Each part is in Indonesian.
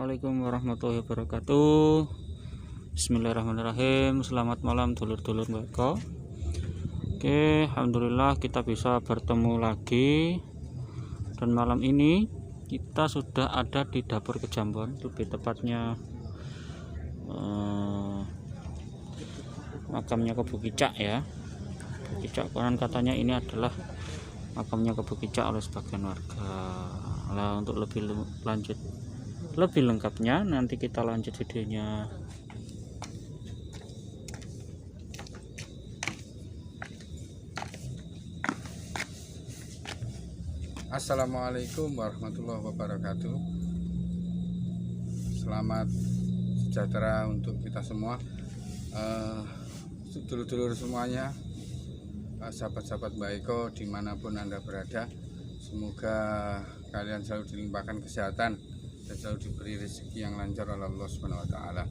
Assalamualaikum warahmatullahi wabarakatuh. Bismillahirrahmanirrahim. Selamat malam dulur-dulur mereka. Oke, alhamdulillah kita bisa bertemu lagi. Dan malam ini kita sudah ada di dapur Kejambon, lebih tepatnya makamnya Kebu Kicak ya. Kebu Kicak, konon katanya ini adalah makamnya Kebu Kicak oleh sebagian warga. Nah, untuk lebih lengkapnya nanti kita lanjut videonya. Assalamualaikum warahmatullahi wabarakatuh. Selamat sejahtera untuk kita semua, dulur-dulur semuanya, sahabat-sahabat Baiko dimanapun Anda berada. Semoga kalian selalu dilimpahkan kesehatan dan selalu diberi rezeki yang lancar oleh Allah Subhanahu wa Ta'ala.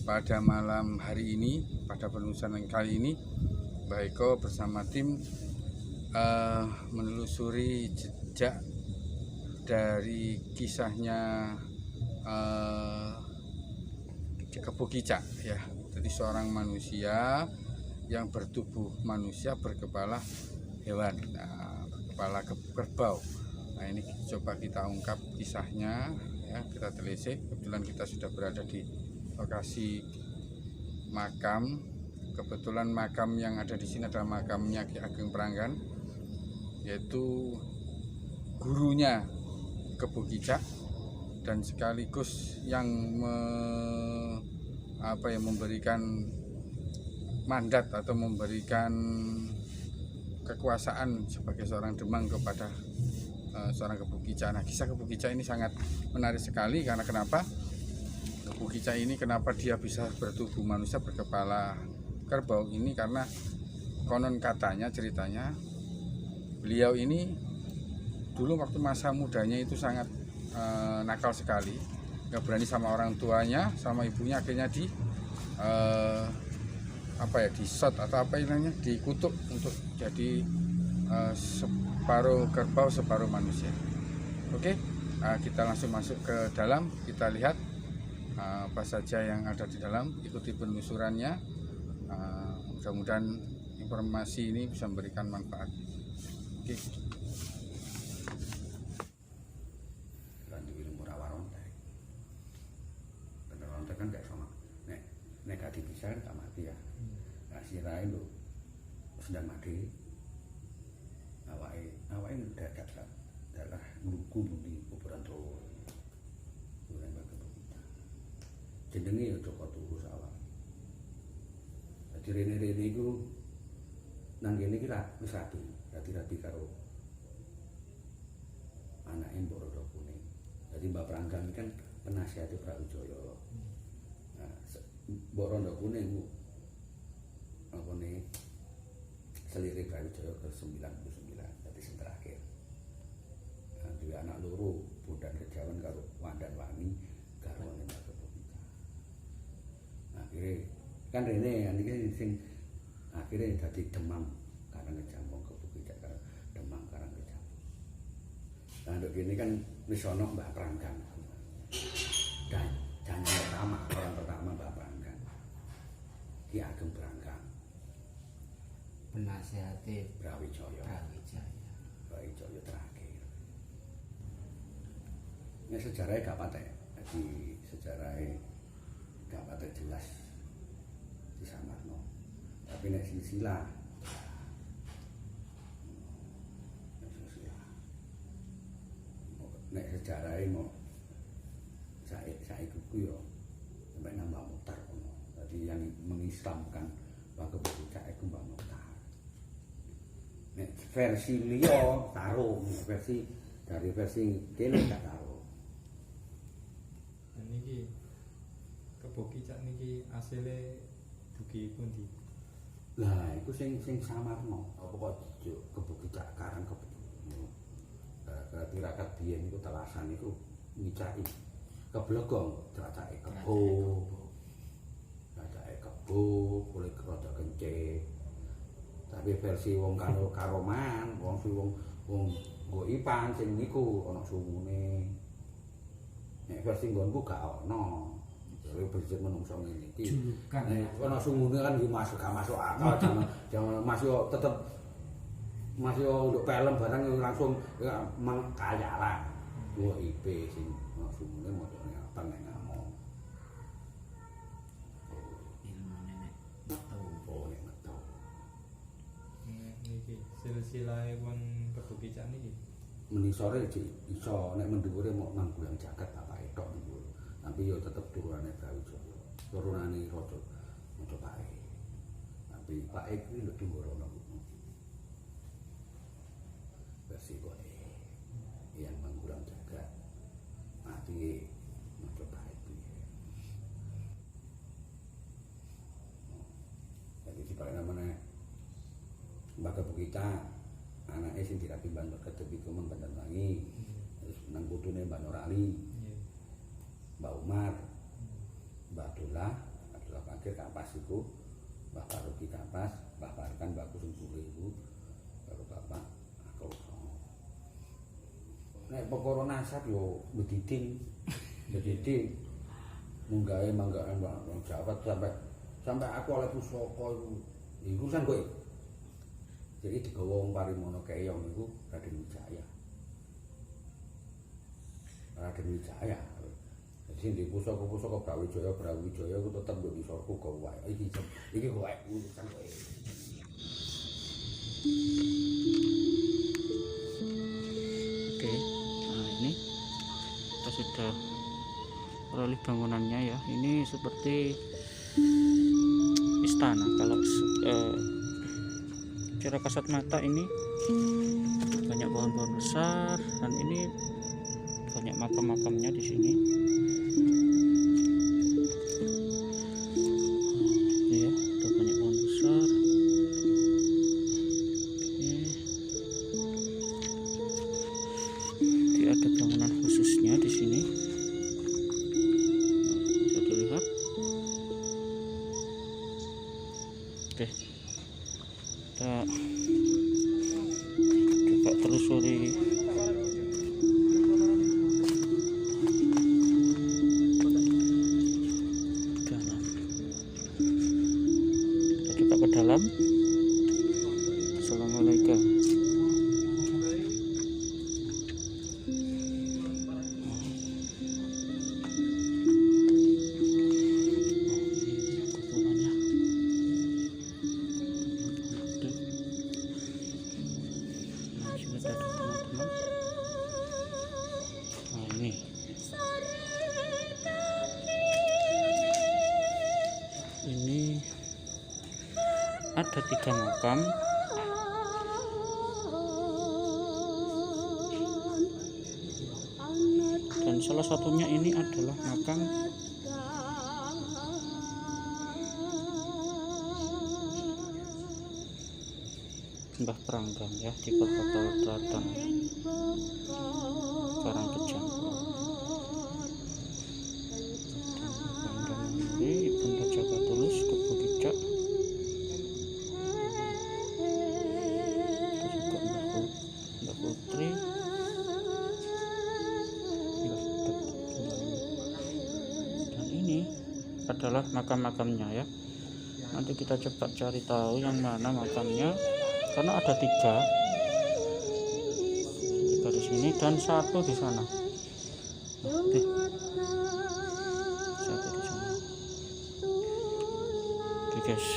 Pada malam hari ini, pada penelusuran kali ini, Baiko bersama tim menelusuri jejak dari kisahnya Kebu Kicak ya. Jadi seorang manusia yang bertubuh manusia, berkepala hewan, berkepala kerbau. Nah, ini coba kita ungkap kisahnya ya, kita telisik. Kebetulan kita sudah berada di lokasi makam. Kebetulan makam yang ada di sini adalah makamnya Ki Ageng Pranggan, yaitu gurunya Kebu Kicak dan sekaligus yang memberikan mandat atau memberikan kekuasaan sebagai seorang demang kepada seorang Kebu Kicak. Nah, kisah Kebu Kicak ini sangat menarik sekali karena kenapa? Kebu Kicak ini kenapa dia bisa bertubuh manusia berkepala kerbau ini, karena konon katanya, ceritanya, beliau ini dulu waktu masa mudanya itu sangat nakal sekali, nggak berani sama orang tuanya, sama ibunya, akhirnya di shot atau apa namanya, dikutuk untuk jadi separuh kerbau separuh manusia. Oke, kita langsung masuk ke dalam, kita lihat apa saja yang ada di dalam, ikuti penelusurannya. Mudah-mudahan informasi ini bisa memberikan manfaat. Oke. Kan gak sama nek gak dipisah tak mati ya. Nah, sirai lho sedang mati, awake dadak dalah ngluku muni kuburan Trowo. Kuburan Kebu Kicak. Jenenge ya Joko Turu Sawang. Dadi rene-rene iku nang kene iki wis rapi karo anake Mbok Rondo Kuning. Dadi Mbak Pranggan kan penasihat Brawijaya. Mbok Rondo Kuning selirik Brawijaya ke-99, dadi sing terakhir. Duwe anak loro, Bondan Kejawen karo Wandan Wani garwane Mbak Kebu Kicak. Akhire kan rene niki sing akhire dadi demam Karang Kejambon, Kebu Kicak karo demam Karang Kejambon. Nah, nduk kene kan wis ana Mbak Pranggan. Dan orang pertama Mbak Pranggan, Ki Ageng Pranggan, penasihati Brawijaya terakhir. Ini sejarahnya gak patek, jadi sejarahnya gak patek jelas di samarno. Tapi nek silsilah, nek sejarahnya mau saya kuku yo sampai nambah Mukhtar kono. Jadi yang mengislamkan Pak Kebu Kicak itu Mbak Mukhtar. Nek versi liya tarung, versi kene gak tarung. Dan niki Kebu Kicak niki asile dugi pundi? Lah iku sing samarno. Apa kok Kebu Kicak Karang Kebu. Tirakat biyen iku telasan iku ngicaki Keblogong, cacake kebo, kulit rada kencing. Tapi versi wong karoman, wong nggo ipan sing niku ana sungune. Nek versi nggonku gak ono. Jadi berjit menungso ngene iki. Julukan. Nek ono sungune kan iki masuk gak masuk akal jangan masih tetep masih untuk film barang langsung kaya lah. Wah IP sing sungune modone apa nek ngomong. ilmune nek metu. Oh nek metu. Niki silsilahe pun Kebo Kicak niki. Meni sore iso nek mendhuwure mok Manggulang Jagat bapake tok niku. Tapi yo tetep turunane Brawijaya. Turunane Raja Majapahit. Tapi Pak iki lho Tunggorono. Versi kowe. Yang Manggulang Jagat. Mati Majapahit piye. Jadi dibalik namanya Mbak Kebo Kicak anaknya sing dirapi Mbak Nur Kedep iku Mang Bandarwangi. Terus nang putune Mbak Nurali, Nggih. Mbak Umar, Mbak Abdullah Pakir Kapas iku, Mbah Faruqi Kapas, Mbah Parkan, Mbak Kusum Sule iku karo Bapak aku. Nek perkara nasab yo mbediting. Mbediting munggahe manggahan Mbak Jawa sampai aku oleh pusaka iku urusan kowe. Jadi digawa wong Parimono Keyong iku Raden Wijaya. Raden Wijaya. Jadi sing di pusaka-pusaka Brawijaya iku tetep yo isorku kok wae. Iki wae urusan kowe. Oke, nah ini kita sudah beralih bangunannya ya. Ini seperti istana. Kalau secara kasat mata ini banyak pohon-pohon besar dan ini banyak makam-makamnya di sini. Ya, ada banyak pohon besar. Oke. Ada bangunan khususnya di sini. Bisa dilihat. Oke. Kita coba telusuri dalam. Kita coba ke dalam. Assalamualaikum. Ini ada 3 makam. Dan salah satunya ini adalah makam Mbah Pranggang ya, di Kota Tlatang, Karangkejang. Ini Ibunda Jaga Tulus Kebo Kicak. Itu juga Mbah Putri, Mbah Sedap. Dan ini adalah makam-makamnya ya. Nanti kita coba cari tahu yang mana makamnya, karena ada 3 di sini dan 1 di sana. Oke. 1 di sana. Oke guys.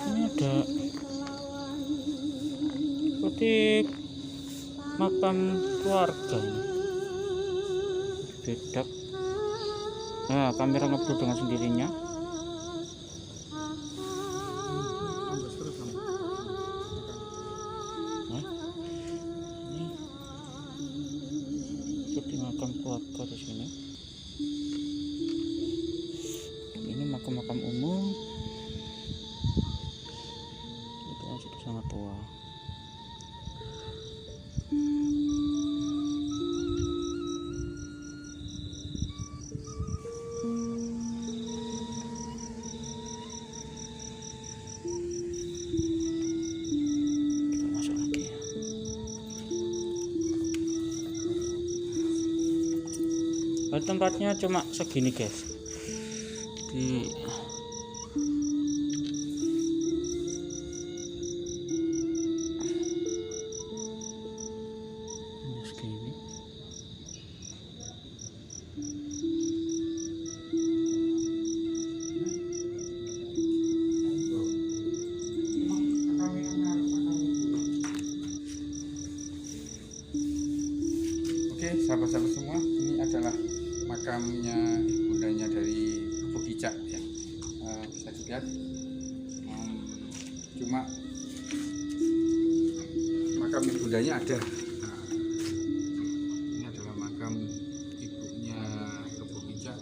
Ini ada seperti makam keluarga ini. Bedak. Nah, kamera ngeblur dengan sendirinya. Nah, ini seperti makam keluarga di sini. Ini makam-makam umum. Itu kan sudah sangat tua. Tempatnya cuma segini guys. Di segini. Oke, sahabat-sahabat semua, ini adalah makamnya ibundanya dari Kebo Kicak ya. Bisa dilihat, cuma makam ibundanya ada. Nah, ini adalah makam ibunya Kebo Kicak.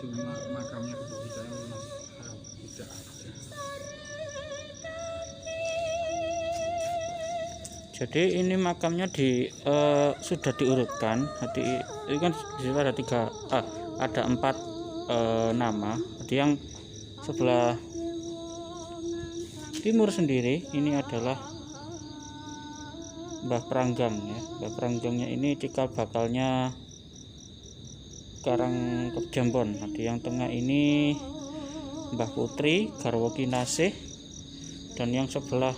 Cuma makamnya Kebo Kicaknya memang tidak ada. Jadi ini makamnya sudah diurutkan. Jadi ini kan di situ ada 4 nama. Jadi yang sebelah timur sendiri ini adalah Mbah Pranggang ya. Mbah Pranggangnya ini cikal bakalnya Karang Kejambon. Jadi yang tengah ini Mbah Putri garwa Kinasih, dan yang sebelah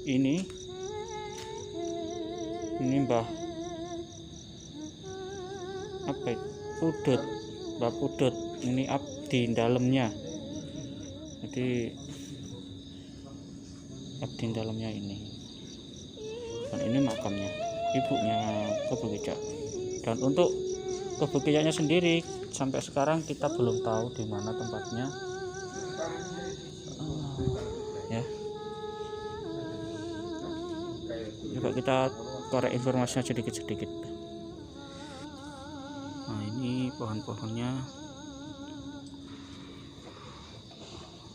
ini Mbah apa itu? Pudut, Mbah Pudut. Ini abdi dalamnya. Jadi abdi dalamnya ini. Dan ini makamnya ibunya Kebo Kicak. Dan untuk Kebo Kicaknya sendiri sampai sekarang kita belum tahu di mana tempatnya. Ya. Coba kita korek informasinya sedikit-sedikit. Nah, ini pohon-pohonnya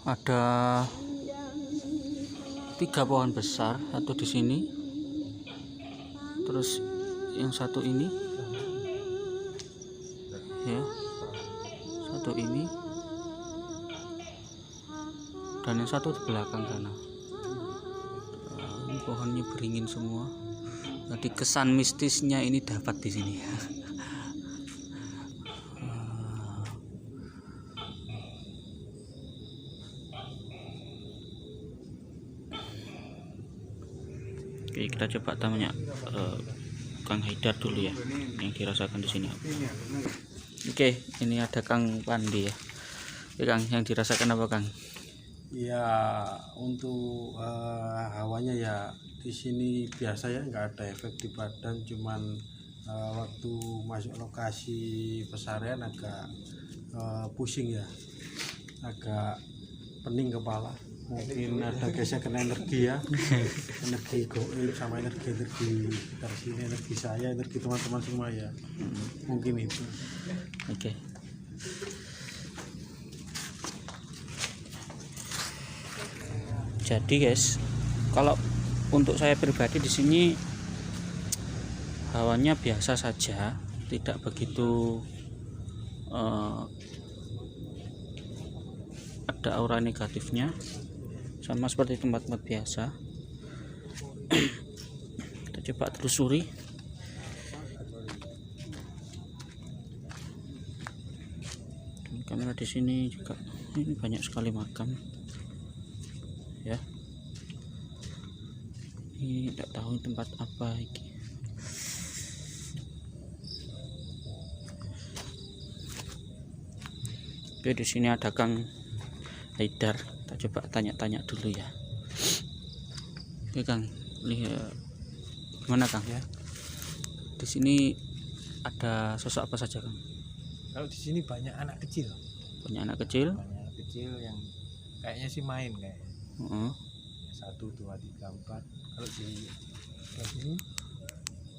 ada 3 pohon besar, satu di sini, terus yang satu ini ya, satu ini, dan yang satu di belakang sana. Ini pohonnya beringin semua. Jadi kesan mistisnya ini dapat di sini. Oke, kita coba tanya Kang Haidar dulu ya, yang dirasakan di sini. Oke, ini ada Kang Pandi ya. Oke, Kang, yang dirasakan apa, Kang? Ya, untuk hawanya ya di sini biasa ya, nggak ada efek di badan, cuman waktu masuk lokasi pesarian agak pusing ya, agak pening kepala. Mungkin ada gesekan energi ya, energi goib sama energi dari sini, energi saya, energi teman-teman semua ya, mungkin itu. Oke. Jadi guys, kalau untuk saya pribadi di sini hawanya biasa saja, tidak begitu ada aura negatifnya, sama seperti tempat-tempat biasa. Kita coba telusuri. Dan kamera di sini juga, ini banyak sekali makam ya. Ini tidak tahu tempat apa ini. Oke, di sini ada Kang Haidar. Kita coba tanya-tanya dulu ya. Oke, Kang, lihat gimana, Kang? Ya. Di sini ada sosok apa saja, Kang? Kalau di sini banyak anak kecil, Banyak anak kecil. yang kayaknya sih main kayak Heeh. 1, 2, 3, 4. Kalau di sini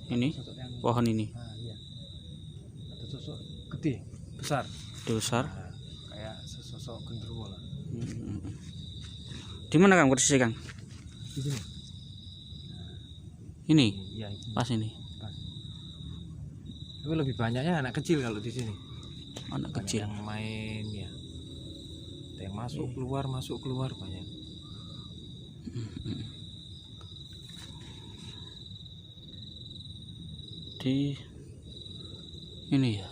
Ini sosok yang pohon ini iya, ada sosok gede besar, besar. kayak sosok genderuwo lah. Di mana, Kang, posisi, Kang? Di sini. Ini Iya, ini. pas ini. Tapi lebih banyaknya anak kecil kalau di sini. Anak Banyak kecil. yang main ya. Ada yang masuk keluar banyak. Jadi ini ya,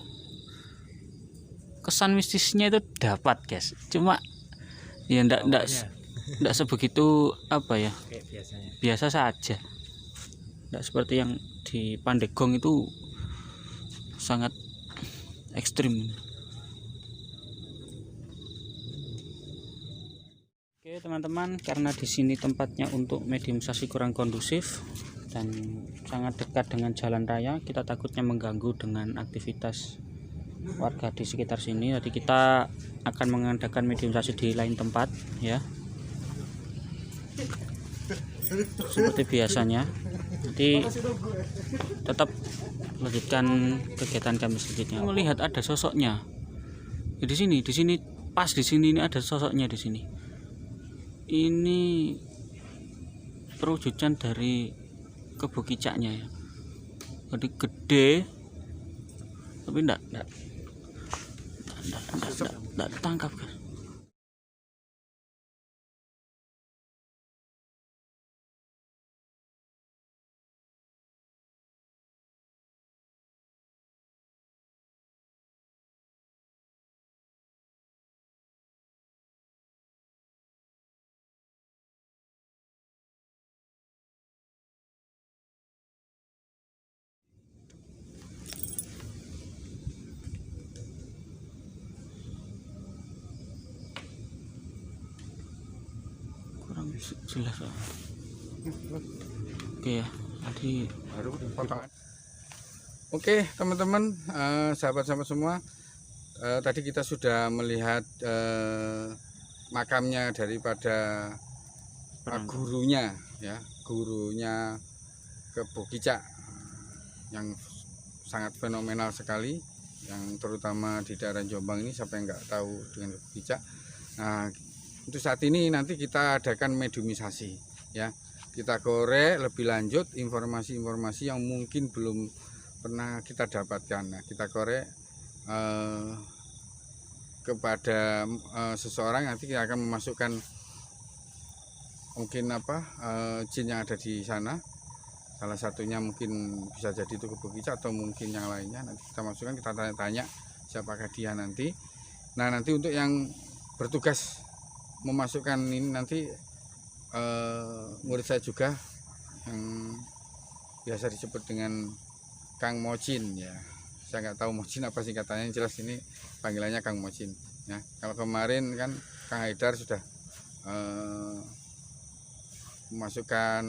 kesan mistisnya itu dapat guys, cuma ya ndak sebegitu apa ya, kayak biasanya. biasa saja, ndak seperti yang di Pandeglang itu sangat ekstrim. Oke teman-teman, karena di sini tempatnya untuk mediumisasi kurang kondusif dan sangat dekat dengan jalan raya, kita takutnya mengganggu dengan aktivitas warga di sekitar sini. Jadi kita akan mengadakan mediumisasi di lain tempat ya, seperti biasanya. Jadi tetap lanjutkan kegiatan kami selanjutnya. Melihat ada sosoknya di sini pas di sini ini ada sosoknya di sini. Ini perwujudan dari kebo kicaknya ya. Jadi gede tapi enggak tangkap kan. Kurang jelas. Oke ya, tadi baru potongan. Oke teman-teman, sahabat-sahabat semua, tadi kita sudah melihat makamnya daripada gurunya ya, gurunya Kebo Kicak yang sangat fenomenal sekali, yang terutama di daerah Jombang ini. Siapa yang nggak tahu dengan Kebo Kicak. Nah untuk saat ini nanti kita adakan mediumisasi ya, kita korek lebih lanjut informasi-informasi yang mungkin belum pernah kita dapatkan. Nah, kita korek kepada seseorang, nanti kita akan memasukkan mungkin jin yang ada di sana. Salah satunya mungkin bisa jadi itu Kebo Kicak atau mungkin yang lainnya. Nanti kita masukkan, kita tanya-tanya siapakah dia nanti. Nah nanti untuk yang bertugas memasukkan ini nanti murid saya juga yang biasa disebut dengan Kang Mocin ya. Saya nggak tahu Mocin apa singkatannya, yang jelas ini panggilannya Kang Mocin ya. Kalau kemarin kan Kang Haidar sudah memasukkan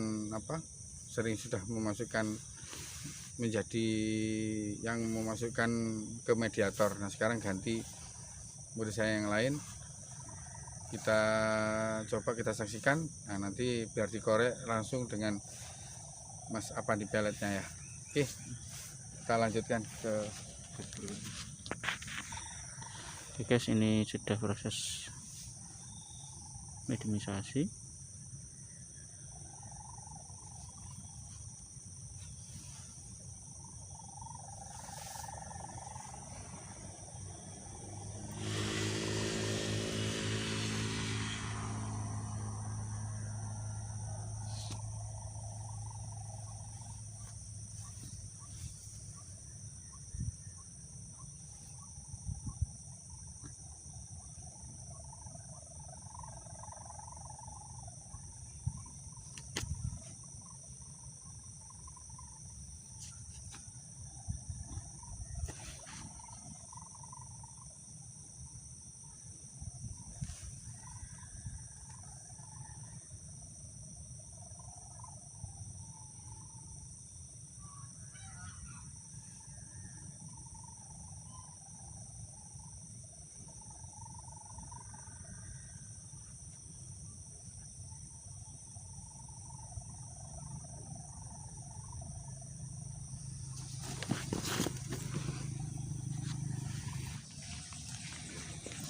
sering sudah memasukkan menjadi yang memasukkan ke mediator. Nah sekarang ganti murid saya yang lain, kita coba kita saksikan. Nah nanti biar dikorek langsung dengan Mas Apandi peletnya ya. Oke, kita lanjutkan ke oke guys, ini sudah proses mediumisasi.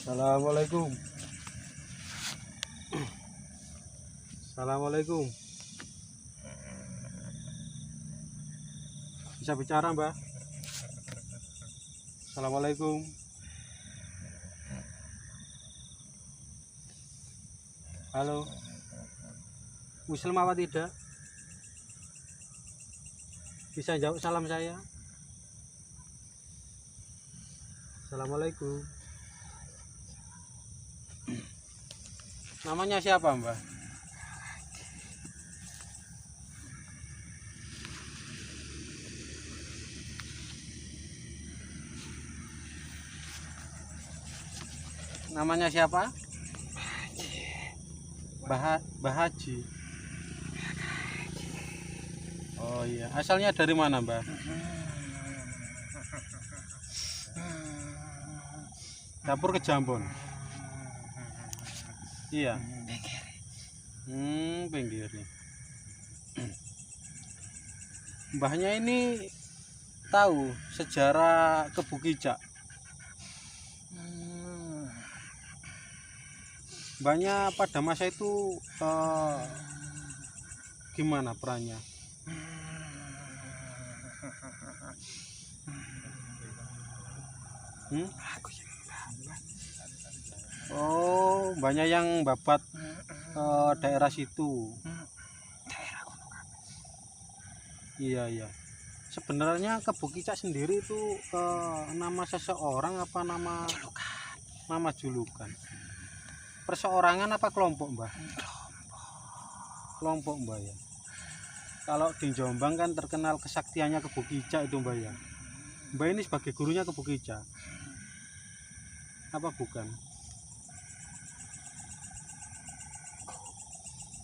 Assalamualaikum. Assalamualaikum. Bisa bicara, Mbak? Assalamualaikum. Halo. Muslim apa tidak? Bisa jawab salam saya? Assalamualaikum. Namanya siapa, Mbah? Namanya siapa? Mbah Haji. Oh iya, asalnya dari mana, Mbah? Dapur Kejambon. Iya. Pinggir nih. Mbahnya ini tahu sejarah Kebukicak. Mbahnya pada masa itu gimana perannya? Oh, banyak yang babat daerah situ. Iya iya. Sebenarnya Kebukicak sendiri itu nama seseorang apa nama julukan? Perseorangan apa kelompok, Mbah? Kelompok, Mbah ya. Kalau di Jombang kan terkenal kesaktiannya Kebukicak itu, Mbah ya. Mbah ini sebagai gurunya Kebukicak. Apa bukan?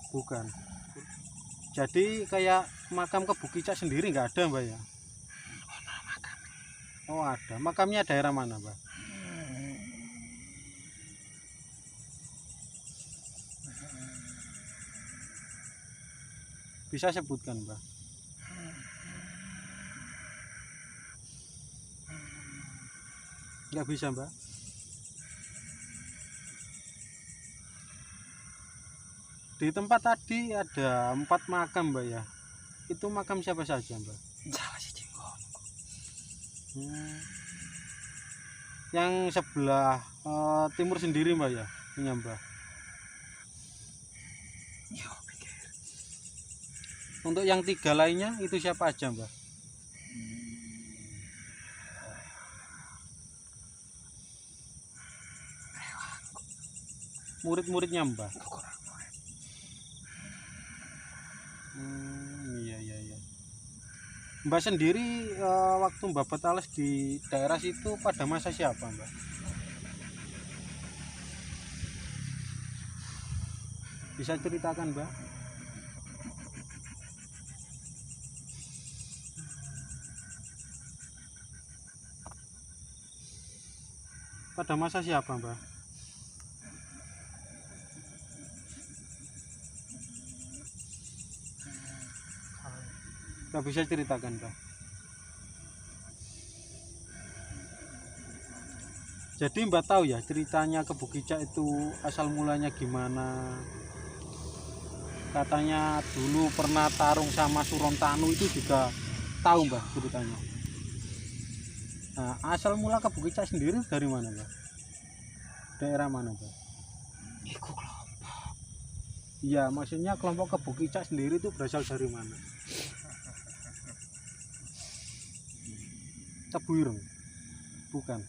Bukan. Jadi kayak makam Kebukicak sendiri nggak ada, Mbah ya? Oh ada. Makamnya daerah mana, Mbah? Bisa sebutkan, Mbah? Nggak bisa, Mbah? Di tempat tadi ada 4 makam, Mbah ya. Itu makam siapa saja, Mbah? Yang sebelah timur sendiri, Mbah ya, punya Mbah. Untuk yang 3 lainnya itu siapa aja, Mbah? Murid-muridnya, Mbah. Iya. Mbah sendiri waktu Mbah bertalas di daerah situ pada masa siapa, Mbah? Bisa ceritakan, Mbah? Pada masa siapa, Mbah? Nggak bisa ceritakan, Mbah. Jadi Mbah tahu ya ceritanya Kebukicak itu asal mulanya gimana? Katanya dulu pernah tarung sama Surontanu, itu juga tahu, Mbah, ceritanya. Nah, asal mula Kebukicak sendiri dari mana, Mbah? Daerah mana, Mbah? Iku kelompok. Iya, maksudnya kelompok Kebukicak sendiri itu berasal dari mana? Tebuireng? Bukan.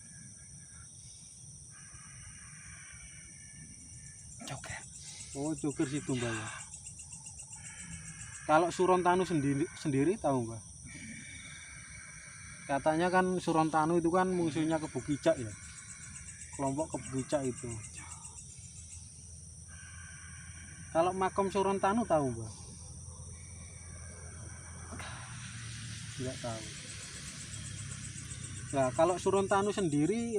Joker. Oh, Joker situ, Mbah ya. Kalau Surontanu sendiri tahu, Mbah? Katanya kan Surontanu itu kan musuhnya Kebukicak ya. Kelompok Kebukicak itu. Kalau makam Surontanu tahu, Mbah? Enggak tahu. Nah, kalau Surontanu sendiri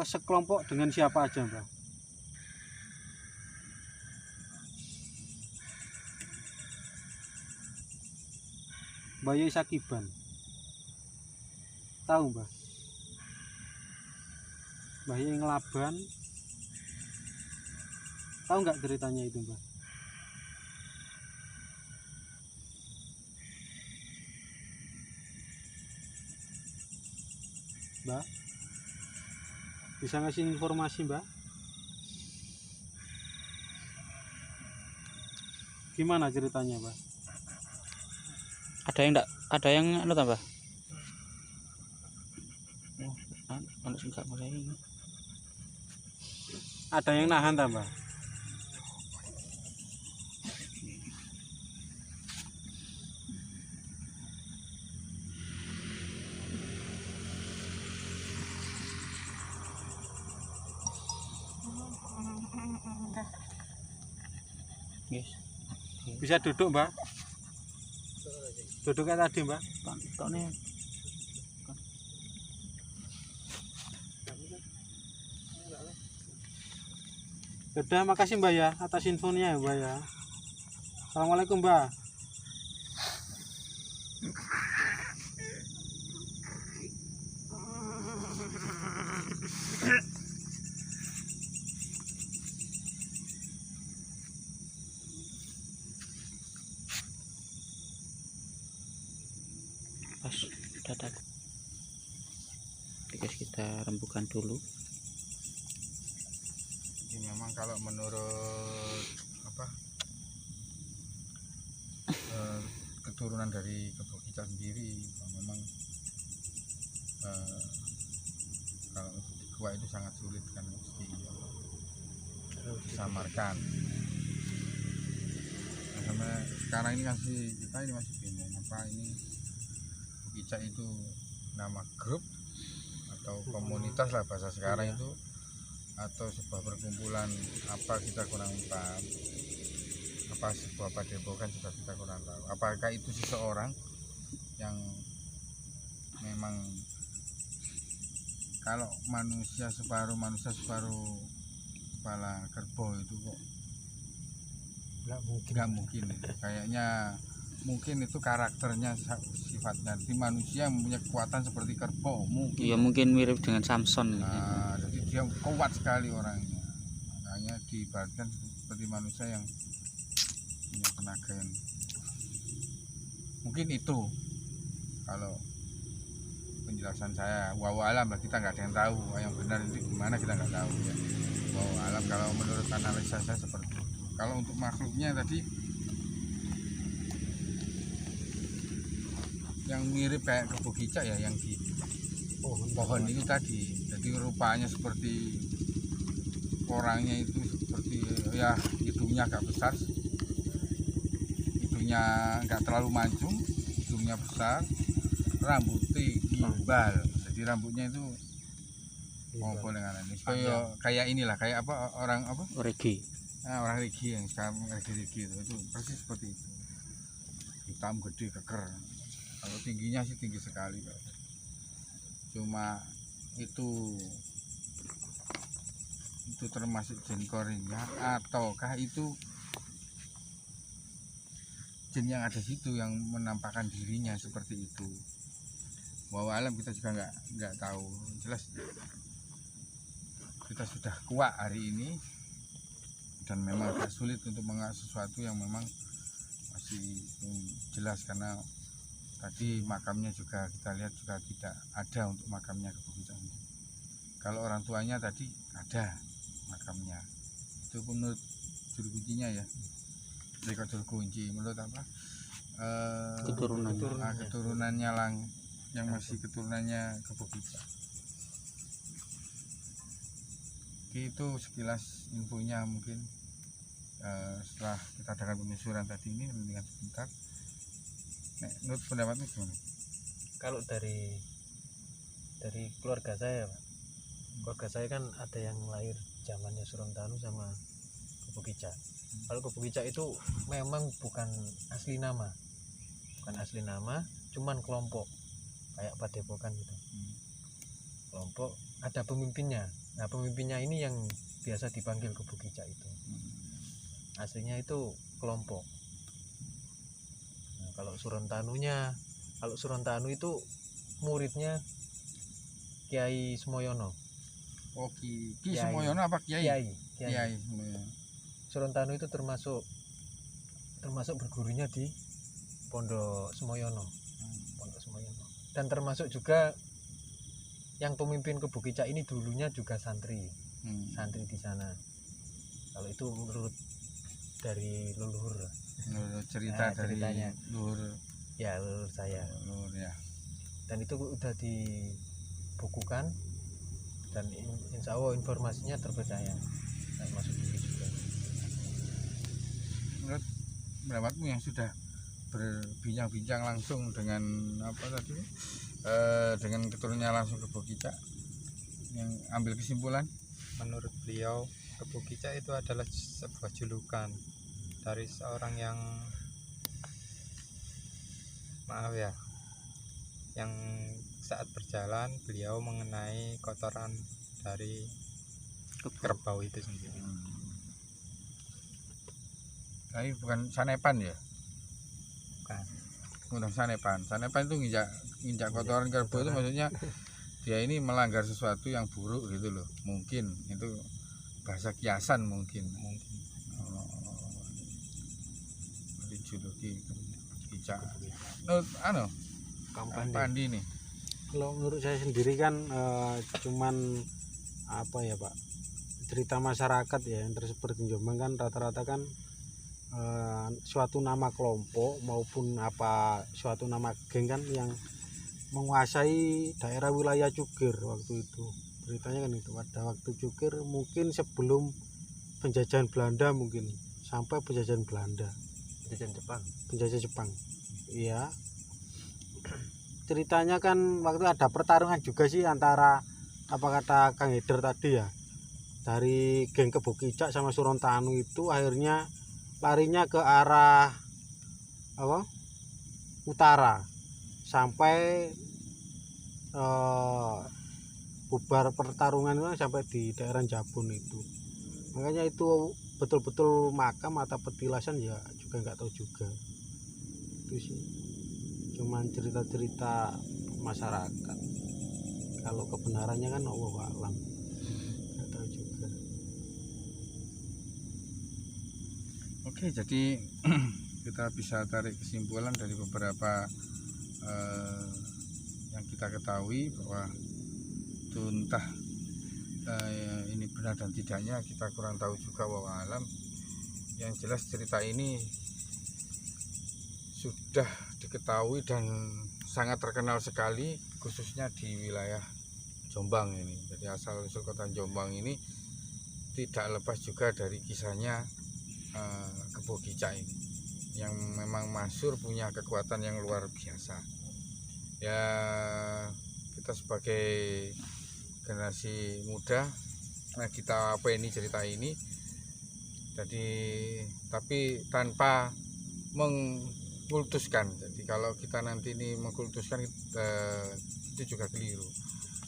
sekelompok dengan siapa aja, Mbah? Bayi Sakiban. Tahu, Mbah? Bayi Ngelaban. Tahu nggak ceritanya itu, Mbah? Mbah? Bisa ngasih informasi, Mbah? Gimana ceritanya, Mbah? Ada yang enggak? Ada yang anu tambah? enggak mulai ini. Ada yang nahan tambah. Yes. Bisa duduk, Mbak. Duduknya tadi, Mbak. Pantone. Udah, makasih Mbak ya atas infonya ya Mbak ya. Assalamualaikum Mbak. Pas udah tak. Guys, kita rembukan dulu. Jadi memang kalau menurut apa keturunan dari Kebo Kicak sendiri memang kalau untuk dikuak itu sangat sulit kan, mesti disamarkan. Nah, sama sekarang ini kita masih bingung apa ini Kebo Kicak itu nama grup atau komunitas lah bahasa sekarang itu, atau sebuah perkumpulan apa kita kurang paham, apa sebuah padepokan juga kita kurang tahu. Apakah itu seseorang yang memang kalau manusia separuh kepala kerbau itu kok nggak mungkin itu. Kayaknya mungkin itu karakternya, sifatnya di manusia yang punya kekuatan seperti kerbau mungkin. Ya mungkin mirip dengan Samson. Nah, jadi dia kuat sekali orangnya, makanya diibaratkan seperti manusia yang punya tenaga yang mungkin itu. Kalau penjelasan saya, wallahu alam lah, kita nggak ada yang tahu yang benar itu gimana, kita nggak tahu ya. Wallahu alam, kalau menurut analisa saya seperti itu. Kalau untuk makhluknya tadi yang mirip kayak Kebo Kicak ya, yang di pohon itu tadi, jadi rupanya seperti orangnya itu, seperti ya hidungnya agak besar, hidungnya nggak terlalu mancung, hidungnya besar, rambutnya gimbal, jadi rambutnya itu boleh ngaran ini kayak inilah, kayak apa, orang apa, Regi. nah, orang Regi yang sekarang Regi itu persis seperti itu, hitam gede keker. Kalau tingginya sih tinggi sekali, Pak. Cuma itu termasuk jin koringnya ataukah itu jin yang ada situ yang menampakkan dirinya seperti itu. Wallahu alam, kita juga nggak tahu. Jelas kita sudah kuat hari ini dan memang agak sulit untuk mengenal sesuatu yang memang masih jelas, karena tadi makamnya juga kita lihat juga tidak ada untuk makamnya Kebo Kicak. Kalau orang tuanya tadi ada makamnya, itu pun menurut juru kuncinya ya, kok juru kunci menurut apa, keturunannya yang masih keturunannya Kebo Kicak. Itu sekilas infonya, mungkin setelah kita adakan penyusuran tadi ini dengan sebentar. Menurut pendapatnya gimana? Kalau dari keluarga saya, Pak. Keluarga saya kan ada yang lahir zamannya Surontanu sama Kebo Kicak. Kalau Kebo Kicak itu memang bukan asli nama, cuman kelompok kayak padepokan gitu. Kelompok ada pemimpinnya. Nah, pemimpinnya ini yang biasa dipanggil Kebo Kicak itu. Aslinya itu kelompok. Kalau Surontanu itu muridnya Kiai Semoyono. Oh, Ki Semoyono apa Kiai? Kiai Semoyono. Surontanu itu termasuk bergurunya di Pondok Semoyono. Dan termasuk juga yang pemimpin Kebo Kicak ini dulunya juga santri di sana. Kalau itu menurut dari leluhur. Ceritanya leluhur saya. Leluhur ya. Dan itu udah dibukukan dan insya Allah informasinya terpercaya. Saya masuk TV juga. Menurut pendapatmu yang sudah berbincang-bincang langsung dengan dengan keturunannya langsung Kebo Kicak, yang ambil kesimpulan? Menurut beliau, Kebo Kicak itu adalah sebuah julukan dari seorang yang yang saat berjalan beliau mengenai kotoran dari kerbau itu sendiri. Tapi bukan sanepan ya? Bukan. Sanepan itu nginjak kotoran kerbau itu maksudnya dia ini melanggar sesuatu yang buruk gitu loh, mungkin itu bahasa kiasan mungkin. Dijuluki Kicak. Pandi nih. Kalau menurut saya sendiri kan cuman apa ya Pak, cerita masyarakat ya yang tersebar di Jombang kan rata-rata kan suatu nama kelompok maupun suatu nama geng kan yang menguasai daerah wilayah Cukir waktu itu. Ceritanya kan itu pada waktu Cukir mungkin sebelum penjajahan Belanda, mungkin sampai penjajahan Belanda, penjajah Jepang. Iya. Ceritanya kan waktu ada pertarungan juga sih antara apa kata Kang Heder tadi ya, dari geng Kebo Kicak sama Surontanu itu akhirnya larinya ke arah utara sampai bubar pertarungan itu sampai di daerah Jabun itu. Makanya itu betul-betul makam atau petilasan ya juga nggak tahu juga. Itu sih cuman cerita-cerita masyarakat. Kalau kebenarannya kan Allah alam, nggak tahu juga. Oke, jadi kita bisa tarik kesimpulan dari beberapa yang kita ketahui bahwa itu entah ini benar dan tidaknya kita kurang tahu juga, wallahu alam. Yang jelas cerita ini sudah diketahui dan sangat terkenal sekali khususnya di wilayah Jombang ini. Jadi asal usul kota Jombang ini tidak lepas juga dari kisahnya Kebo Kicak ini yang memang masyhur punya kekuatan yang luar biasa. Ya kita sebagai generasi muda, nah kita apa ini cerita ini. Jadi tapi tanpa mengkultuskan. Jadi kalau kita nanti ini mengkultuskan itu juga keliru.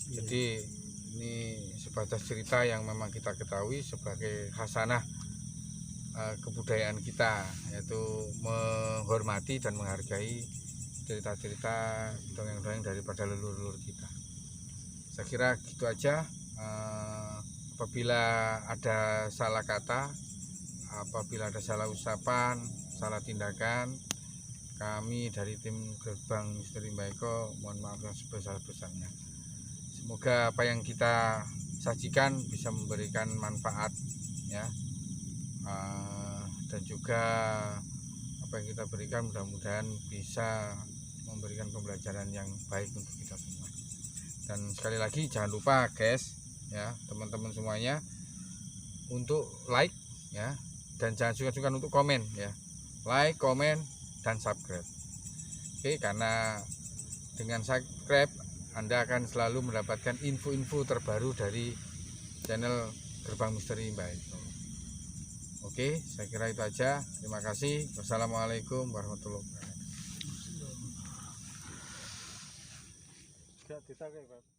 Jadi ini sebatas cerita yang memang kita ketahui sebagai khasanah kebudayaan kita, yaitu menghormati dan menghargai cerita-cerita dongeng-dongeng daripada leluhur kita. Saya kira gitu aja. Apabila ada salah kata, apabila ada salah ucapan, salah tindakan, kami dari tim Gerbang Misteri Mbah Eko mohon maaf yang sebesar-besarnya. Semoga apa yang kita sajikan bisa memberikan manfaat ya, dan juga apa yang kita berikan mudah-mudahan bisa memberikan pembelajaran yang baik untuk kita semua. Dan sekali lagi jangan lupa guys ya, teman-teman semuanya, untuk like ya, dan jangan sungkan-sungkan untuk komen ya, like, komen, dan subscribe. Oke, karena dengan subscribe Anda akan selalu mendapatkan info-info terbaru dari channel Gerbang Misteri Mbah Eko. Oke, saya kira itu aja. Terima kasih. Wassalamualaikum warahmatullahi wabarakatuh.